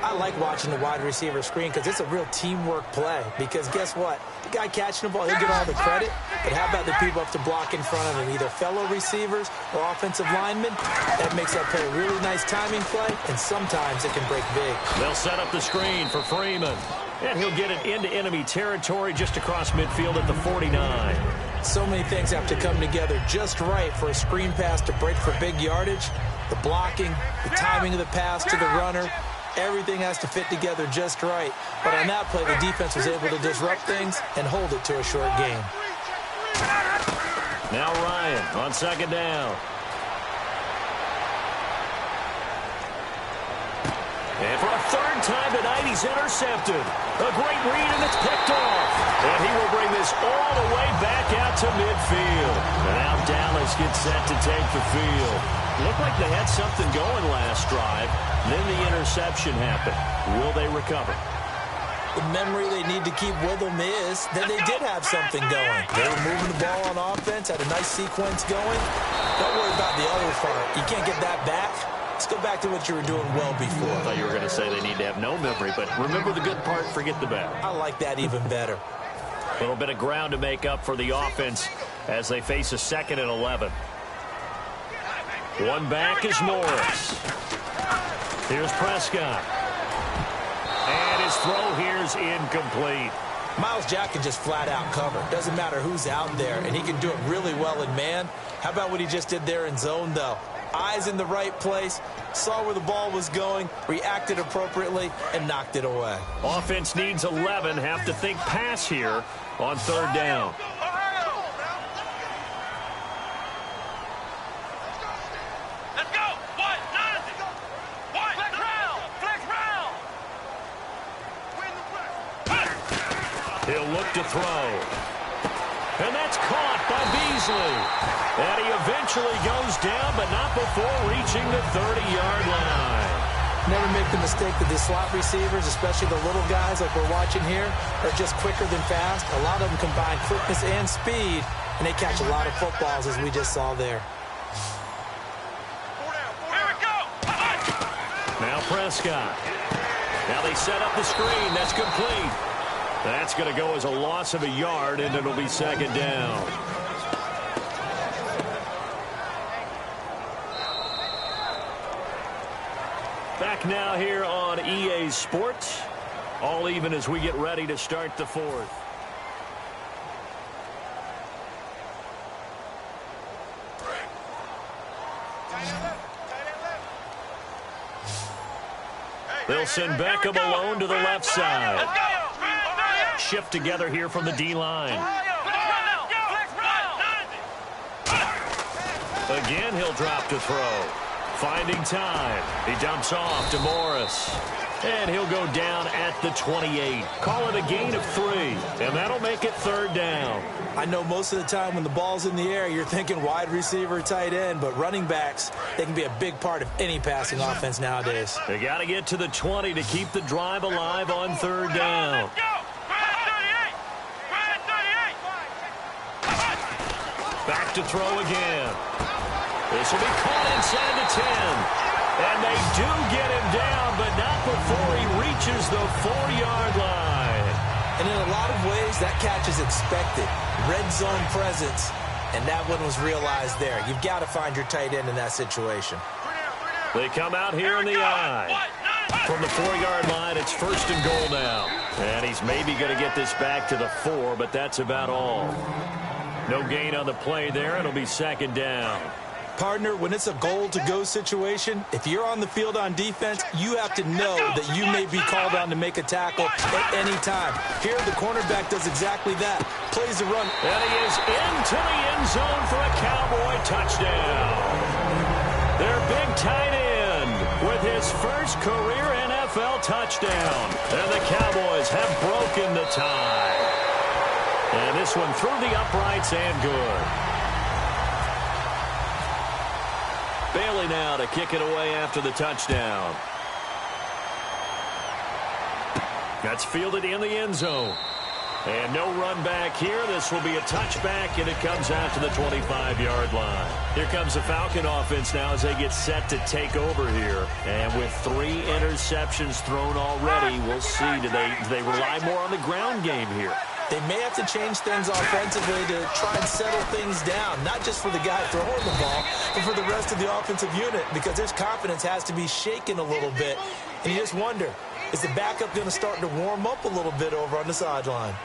I like watching the wide receiver screen because it's a real teamwork play. Because guess what? The guy catching the ball, he'll get all the credit. But how about the people up to block in front of him, either fellow receivers or offensive linemen? That makes that play a really nice timing play, and sometimes it can break big. They'll set up the screen for Freeman. And he'll get it into enemy territory just across midfield at the 49. So many things have to come together just right for a screen pass to break for big yardage. The blocking, the timing of the pass to the runner, everything has to fit together just right. But on that play, the defense was able to disrupt things and hold it to a short game. Now Ryan on 2nd down. And for a 3rd time tonight, he's is intercepted. A great read, and it's picked off. And he will bring this all the way back out to midfield. And now Dallas gets set to take the field. Looked like they had something going last drive. Then the interception happened. Will they recover? The memory they need to keep with them is that they did have something going. They were moving the ball on offense, had a nice sequence going. Don't worry about the other part. You can't get that back. Let's go back to what you were doing well before. I thought you were going to say they need to have no memory, but remember the good part, forget the bad. I like that even better. A little bit of ground to make up for the offense as they face a 2nd and 11. One back is Morris. Here's Prescott. And his throw here's incomplete. Myles Jack can just flat out cover. Doesn't matter who's out there, and he can do it really well in man. How about what he just did there in zone, though? Eyes in the right place, saw where the ball was going, reacted appropriately, and knocked it away. Offense needs 11. Have to think pass here on 3rd down. Let's go. What? What? Flex round. Flex round. He'll look to throw. And that's caught by Beasley. And he eventually goes down, but not before reaching the 30-yard line. Never make the mistake that the slot receivers, especially the little guys like we're watching here, are just quicker than fast. A lot of them combine quickness and speed, and they catch a lot of footballs, as we just saw there. Here we go. Now Prescott. Now they set up the screen. That's complete. That's going to go as a loss of a yard, and it'll be 2nd down. Back now here on EA Sports. All even as we get ready to start the 4th. They'll send Beckham alone to the left side. Shift together here from the D-line. Again, he'll drop to throw. Finding time. He dumps off to Morris. And he'll go down at the 28. Call it a gain of 3. And that'll make it 3rd down. I know most of the time when the ball's in the air, you're thinking wide receiver, tight end, but running backs, they can be a big part of any passing offense nowadays. They got to get to the 20 to keep the drive alive on 3rd down. Back to throw again. This will be caught inside the 10. And they do get him down, but not before he reaches the 4-yard line. And in a lot of ways, that catch is expected. Red zone presence, and that one was realized there. You've got to find your tight end in that situation. They come out here in the eye. From the 4-yard line, it's 1st and goal now. And he's maybe going to get this back to the 4, but that's about all. No gain on the play there. It'll be 2nd down. Partner, when it's a goal-to-go situation, if you're on the field on defense, you have to know that you may be called on to make a tackle at any time. Here, the cornerback does exactly that. Plays the run. And he is into the end zone for a Cowboy touchdown. Their big tight end with his first career NFL touchdown. And the Cowboys have broken the tie. And this one through the uprights and good. Bailey now to kick it away after the touchdown. That's fielded in the end zone. And no run back here. This will be a touchback, and it comes out to the 25-yard line. Here comes the Falcon offense now as they get set to take over here. And with 3 interceptions thrown already, we'll see. Do they rely more on the ground game here? They may have to change things offensively to try and settle things down, not just for the guy throwing the ball, but for the rest of the offensive unit, because his confidence has to be shaken a little bit. And you just wonder, is the backup going to start to warm up a little bit over on the sideline?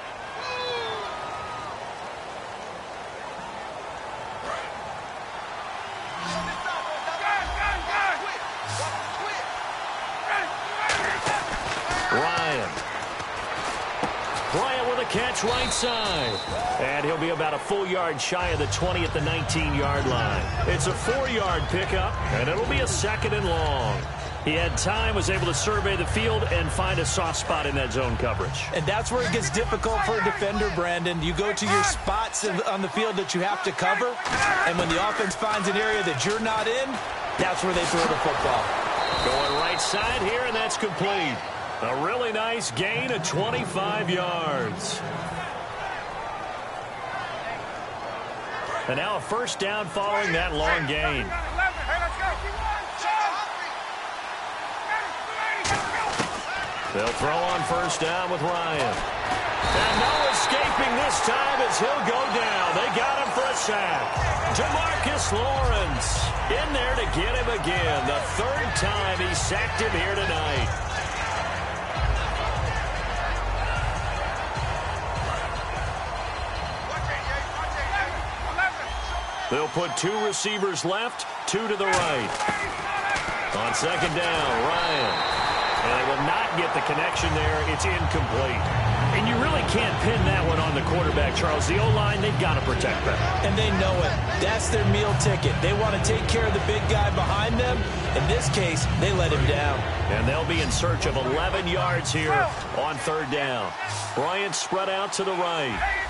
Catch right side. And he'll be about a full yard shy of the 20 at the 19-yard line. It's a 4-yard pickup, and it'll be a 2nd and long. He had time, was able to survey the field and find a soft spot in that zone coverage. And that's where it gets difficult for a defender, Brandon. You go to your spots on the field that you have to cover, and when the offense finds an area that you're not in, that's where they throw the football. Going right side here, and that's complete. A really nice gain of 25 yards. And now a first down following that long gain. They'll throw on first down with Ryan. And no escaping this time as he'll go down. They got him for a sack. Demarcus Lawrence in there to get him again. The third time he sacked him here tonight. They'll put 2 receivers left, 2 to the right. On second down, Ryan. And they will not get the connection there. It's incomplete. And you really can't pin that one on the quarterback, Charles. The O-line, they've got to protect that. And they know it. That's their meal ticket. They want to take care of the big guy behind them. In this case, they let him down. And they'll be in search of 11 yards here on third down. Bryant spread out to the right.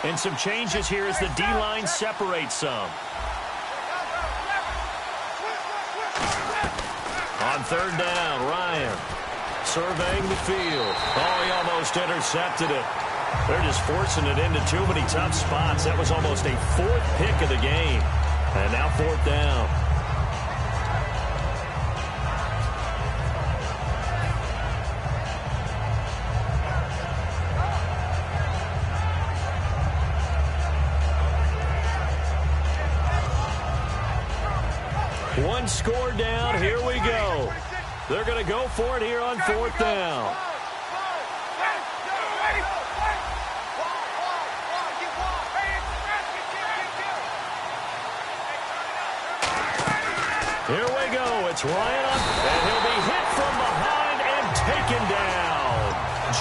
And some changes here as the D-line separates some. On third down, Ryan surveying the field. Oh, he almost intercepted it. They're just forcing it into too many tough spots. That was almost a 4th pick of the game. And now 4th down. One score down. Here we go. They're going to go for it here on 4th down. Here we go. It's Ryan up, and he'll be hit from behind and taken down.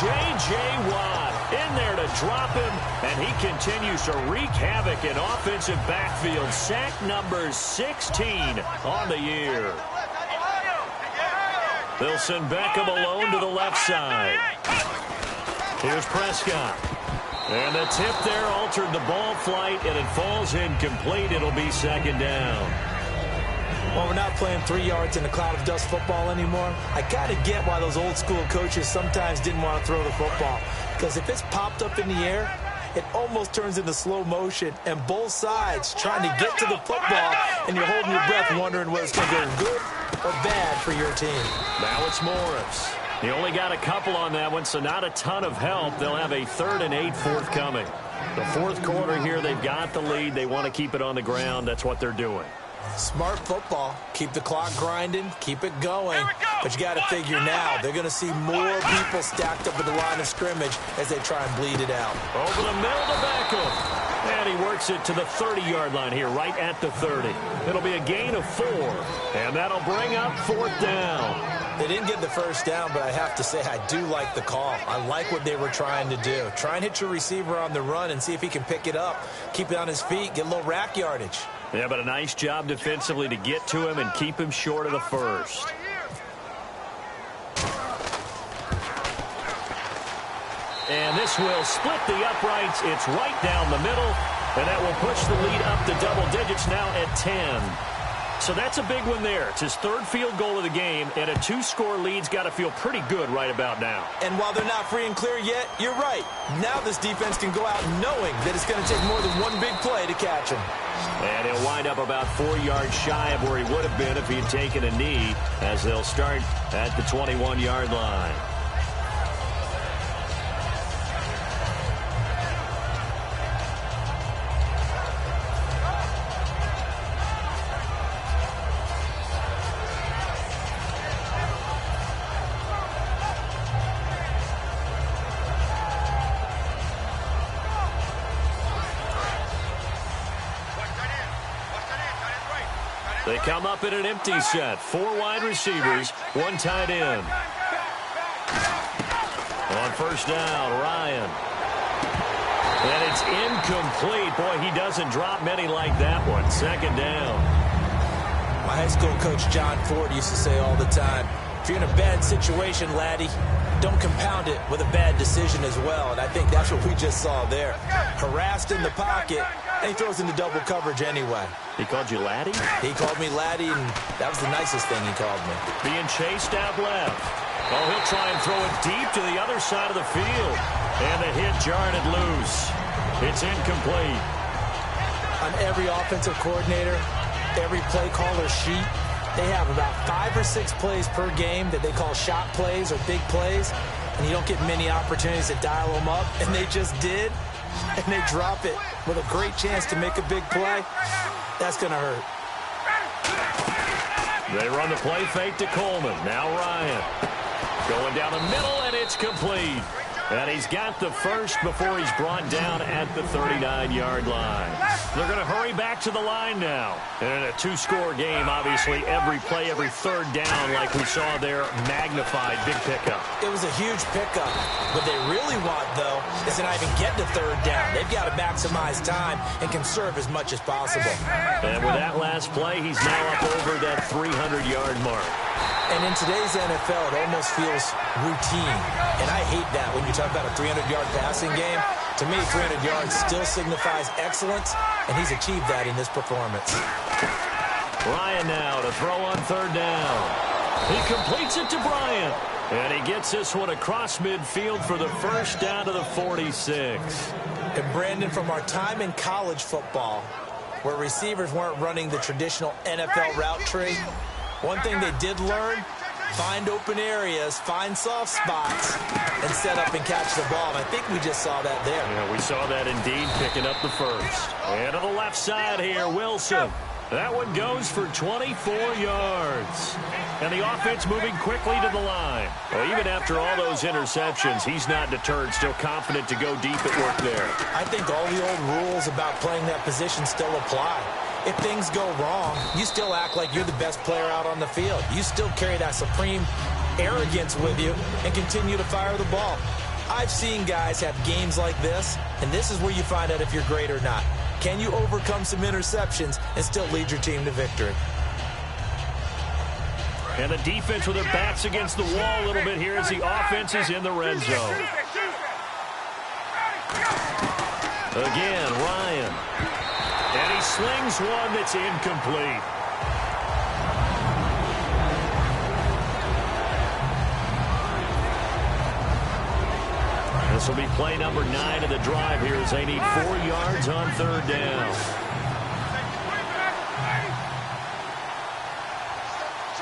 J.J. Watt in there to drop him, and he continues to wreak havoc in offensive backfield. Sack number 16 on the year. They'll send Beckham alone to the left side. Here's Prescott. And the tip there altered the ball flight, and it falls incomplete. It'll be second down. Well, we're not playing 3 yards in a cloud of dust football anymore. I kind of get why those old school coaches sometimes didn't want to throw the football. Because if it's popped up in the air, it almost turns into slow motion. And both sides trying to get to the football, and you're holding your breath wondering whether it's going to go good or bad for your team. Now it's Morris. He only got a couple on that one, so not a ton of help. They'll have a 3rd and 8 forthcoming. The 4th quarter here, they've got the lead. They want to keep it on the ground. That's what they're doing. Smart football. Keep the clock grinding. Keep it going. But you got to figure now they're going to see more people stacked up at the line of scrimmage as they try and bleed it out. Over the middle to Beckham. And he works it to the 30-yard line here, right at the 30. It'll be a gain of 4. And that'll bring up 4th down. They didn't get the first down, but I have to say I do like the call. I like what they were trying to do. Try and hit your receiver on the run and see if he can pick it up. Keep it on his feet. Get a little rack yardage. Yeah, but a nice job defensively to get to him and keep him short of the first. And this will split the uprights. It's right down the middle, and that will push the lead up to double digits now at 10. So that's a big one there. It's his 3rd field goal of the game, and a 2-score lead's got to feel pretty good right about now. And while they're not free and clear yet, you're right. Now this defense can go out knowing that it's going to take more than one big play to catch him. And he'll wind up about 4 yards shy of where he would have been if he had taken a knee, as they'll start at the 21-yard line. They come up in an empty set. 4 wide receivers, 1 tight end. On first down, Ryan. And it's incomplete. Boy, he doesn't drop many like that one. Second down. My high school coach, John Ford, used to say all the time, if you're in a bad situation, laddie, don't compound it with a bad decision as well. And I think that's what we just saw there. Harassed in the pocket, and he throws into double coverage anyway. He called you laddie? He called me laddie, and that was the nicest thing he called me. Being chased out left. Oh, he'll try and throw it deep to the other side of the field. And the hit jarred it loose. It's incomplete. On every offensive coordinator, every play caller sheet, they have about 5 or 6 plays per game that they call shot plays or big plays, and you don't get many opportunities to dial them up, and they just did, and they drop it with a great chance to make a big play. That's going to hurt. They run the play fake to Coleman. Now Ryan. Going down the middle, and it's complete. And he's got the first before he's brought down at the 39-yard line. They're going to hurry back to the line now. And in a 2-score game, obviously, every play, every third down, like we saw there, magnified. Big pickup. It was a huge pickup. What they really want, though, is to not even get to third down. They've got to maximize time and conserve as much as possible. And with that last play, he's now up over that 300-yard mark. And in today's NFL, it almost feels routine. And I hate that when you talk about a 300-yard passing game. To me, 300 yards still signifies excellence, and he's achieved that in this performance. Ryan now to throw on third down. He completes it to Bryant. And he gets this one across midfield for the first down to the 46. And Brandon, from our time in college football, where receivers weren't running the traditional NFL route tree, one thing they did learn, find open areas, find soft spots, and set up and catch the ball. And I think we just saw that there. Yeah, we saw that indeed, picking up the first. And to the left side here, Wilson. That one goes for 24 yards. And the offense moving quickly to the line. Well, even after all those interceptions, he's not deterred, still confident to go deep at work there. I think all the old rules about playing that position still apply. If things go wrong, you still act like you're the best player out on the field. You still carry that supreme arrogance with you and continue to fire the ball. I've seen guys have games like this, and this is where you find out if you're great or not. Can you overcome some interceptions and still lead your team to victory? And the defense with their backs against the wall a little bit here as the offense is in the red zone. Again, Ryan. And he slings one that's incomplete. This will be play number 9 of the drive here as they need 4 yards on third down.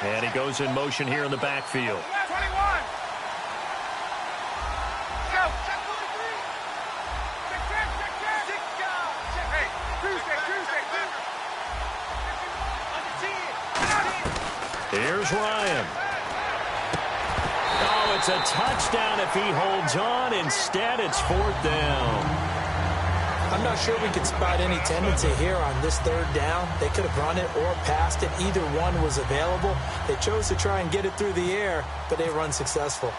And he goes in motion here in the backfield. Here's Ryan. Oh, it's a touchdown if he holds on. Instead, it's 4th down. I'm not sure we could spot any tendency here on this third down. They could have run it or passed it. Either one was available. They chose to try and get it through the air, but they were unsuccessful.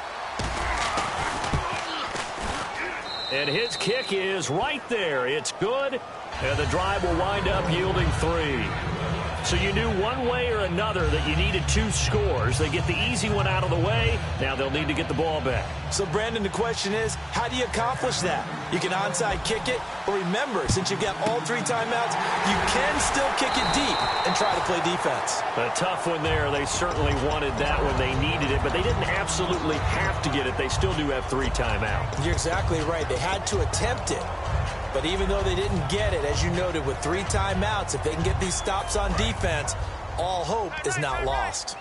And his kick is right there. It's good, and the drive will wind up yielding 3. So you knew one way or another that you needed 2 scores. They get the easy one out of the way. Now they'll need to get the ball back. So, Brandon, the question is, how do you accomplish that? You can onside kick it, or remember, since you've got all 3 timeouts, you can still kick it deep and try to play defense. A tough one there. They certainly wanted that when they needed it, but they didn't absolutely have to get it. They still do have 3 timeouts. You're exactly right. They had to attempt it. But even though they didn't get it, as you noted, with 3 timeouts, if they can get these stops on defense, all hope is not lost.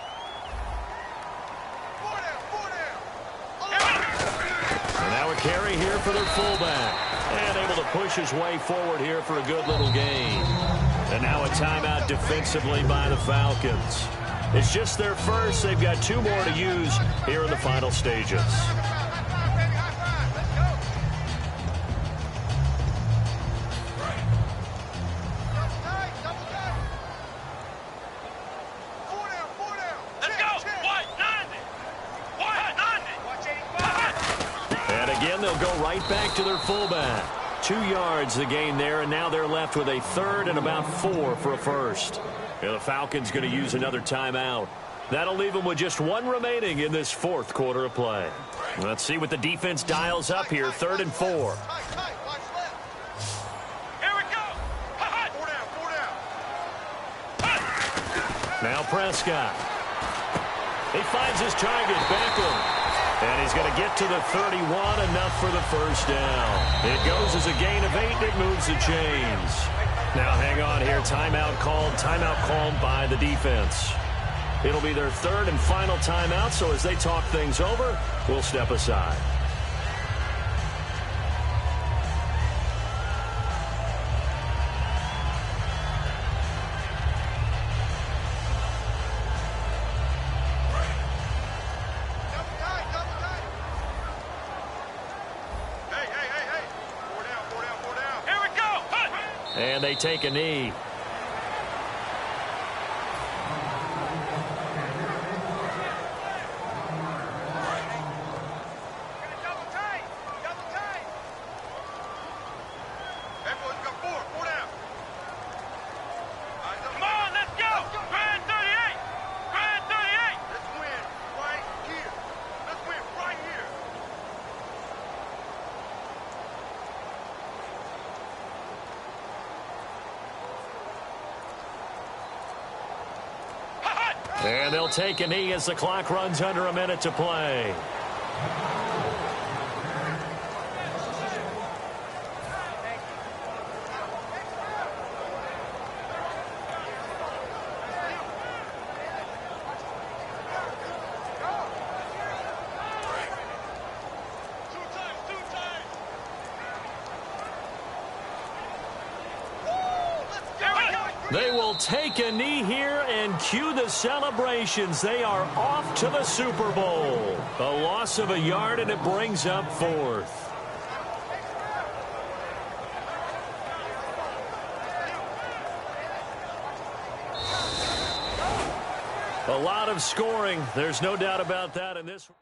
And now a carry here for their fullback. And able to push his way forward here for a good little gain. And now a timeout defensively by the Falcons. It's just their first. They've got 2 more to use here in the final stages. They'll go right back to their fullback. 2 yards the gain there, and now they're left with a third and about 4 for a first. And the Falcons going to use another timeout. That'll leave them with just 1 remaining in this fourth quarter of play. Let's see what the defense dials up here. 3rd and 4. Tight, watch left. Here we go. 4 down. Now Prescott. He finds his target, Beckham. And he's going to get to the 31, enough for the first down. It goes as a gain of 8, and it moves the chains. Now hang on here. Timeout called by the defense. It'll be their 3rd and final timeout, so as they talk things over, we'll step aside. And they take a knee. Double tight. Everyone's got 4 down. Come on, let's go. Grand 38. Let's win right here. And they'll take a knee as the clock runs under a minute to play. They will take a knee here and cue the celebrations. They are off to the Super Bowl. A loss of a yard, and it brings up 4th. A lot of scoring. There's no doubt about that in this one.